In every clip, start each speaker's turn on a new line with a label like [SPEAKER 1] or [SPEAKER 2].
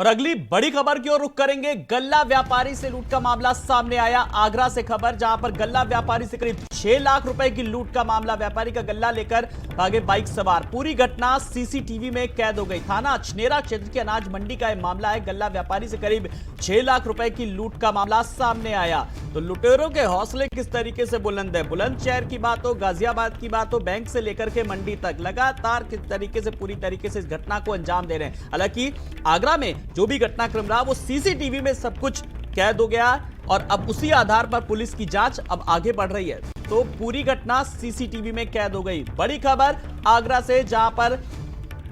[SPEAKER 1] और अगली बड़ी खबर की ओर रुख करेंगे। गल्ला व्यापारी से लूट का मामला सामने आया। आगरा से खबर, जहां पर गल्ला व्यापारी से करीब 6 लाख रुपए की लूट का मामला। व्यापारी का गल्ला लेकर भागे बाइक सवार। पूरी घटना सीसीटीवी में कैद हो गई। थाना अछनेरा क्षेत्र की अनाज मंडी का यह मामला है। गल्ला व्यापारी से करीब 6 लाख रुपए की लूट का मामला सामने आया। तो लुटेरों के हौसले किस तरीके से बुलंद है। बुलंदशहर की बात हो, गाजियाबाद की बात हो, बैंक से लेकर के मंडी तक लगातार किस तरीके से पूरी तरीके से इस घटना को अंजाम दे रहे हैं। हालांकि आगरा में जो भी घटनाक्रम रहा वो सीसीटीवी में सब कुछ कैद हो गया और अब उसी आधार पर पुलिस की जांच अब आगे बढ़ रही है। तो पूरी घटना सीसीटीवी में कैद हो गई। बड़ी खबर आगरा से, जहां पर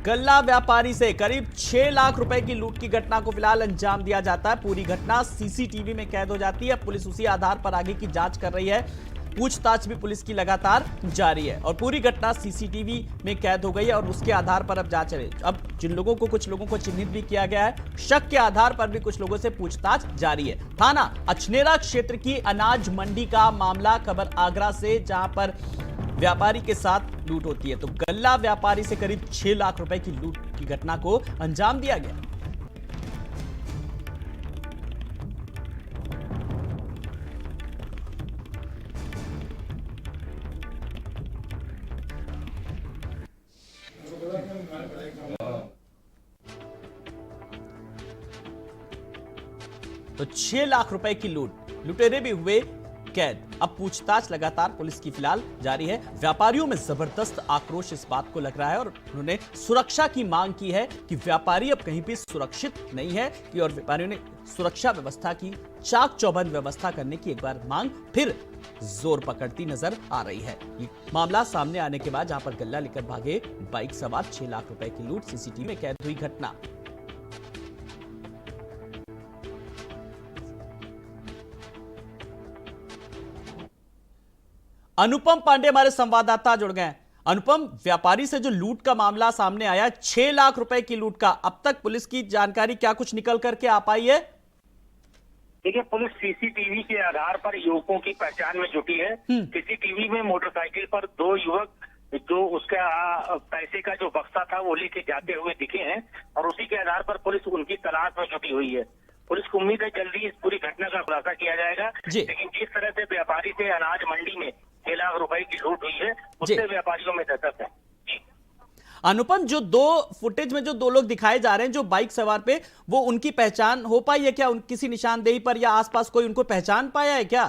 [SPEAKER 1] गल्ला व्यापारी से करीब 6 लाख रुपए की लूट की घटना को फिलहाल अंजाम दिया जाता है। पूरी घटना सीसीटीवी में कैद हो जाती है। पुलिस उसी आधार पर आगे की जांच कर रही है। पूछताछ भी पुलिस की लगातार जारी है और पूरी घटना सीसीटीवी में कैद हो गई है और उसके आधार पर अब जांच है। अब जिन लोगों को, कुछ लोगों को चिन्हित भी किया गया है, शक के आधार पर भी कुछ लोगों से पूछताछ जारी है। थाना अछनेरा क्षेत्र की अनाज मंडी का मामला। खबर आगरा से, जहां पर व्यापारी के साथ लूट होती है। तो गल्ला व्यापारी से करीब 6 लाख रुपए की लूट की घटना को अंजाम दिया गया। तो 6 लाख रुपए की लूट, लुटेरे भी हुए कैद। अब पूछताछ लगातार पुलिस की फिलहाल जारी है। व्यापारियों में जबरदस्त आक्रोश इस बात को लग रहा है और उन्होंने सुरक्षा की मांग की है कि व्यापारी अब कहीं भी सुरक्षित नहीं है कि, और व्यापारियों ने सुरक्षा व्यवस्था की चाक चौबंद व्यवस्था करने की एक बार मांग फिर जोर पकड़ती नजर आ रही है। ये मामला सामने आने के बाद जहां पर गल्ला लेकर भागे बाइक सवार 6 लाख रुपए की लूट, सीसीटीवी में कैद हुई घटना। अनुपम पांडे हमारे संवाददाता जुड़ गए हैं। अनुपम, व्यापारी से जो लूट का मामला सामने आया, 6 लाख रुपए की लूट का, अब तक पुलिस की जानकारी क्या कुछ निकल करके आ पाई है?
[SPEAKER 2] देखिए, पुलिस सीसीटीवी के आधार पर युवकों की पहचान में जुटी है। सीसीटीवी में मोटरसाइकिल पर 2 युवक जो उसका पैसे का जो बक्सा था वो लेके जाते हुए दिखे हैं और उसी के आधार पर पुलिस उनकी तलाश में जुटी हुई है। पुलिस को उम्मीद है जल्दी इस पूरी घटना का खुलासा किया जाएगा। लेकिन जिस तरह से व्यापारी से अनाज मंडी में 6 लाख रुपए की लूट हुई है, उससे व्यापारियों में दहशत है।
[SPEAKER 1] अनुपम, जो 2 फुटेज में जो 2 लोग दिखाए जा रहे हैं जो बाइक सवार पे, वो उनकी पहचान हो पाई है क्या? किसी निशानदेही पर या आसपास कोई उनको पहचान पाया है क्या?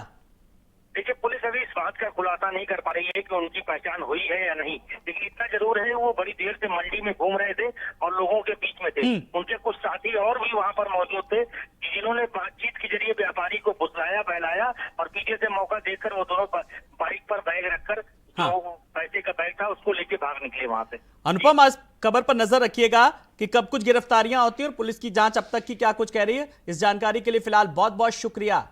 [SPEAKER 2] देखिए, पुलिस अभी इस बात का खुलासा नहीं कर पा रही है कि उनकी पहचान हुई है या नहीं, लेकिन इतना जरूर है वो बड़ी देर से मंडी में घूम रहे थे और लोगों के बीच में थे। उनके कुछ साथी और भी वहां पर मौजूद थे जिन्होंने बातचीत के जरिए व्यापारी को बुसलाया, बहलाया और पीछे से मौका देखकर वो दोनों बाइक पर बैग रखकर जो पैसे का बैग था उसको लेके भाग निकले वहां से।
[SPEAKER 1] अनुपम, आज खबर पर नजर रखिएगा कि कब कुछ गिरफ्तारियां होती है और पुलिस की जांच अब तक की क्या कुछ कह रही है। इस जानकारी के लिए फिलहाल बहुत बहुत शुक्रिया।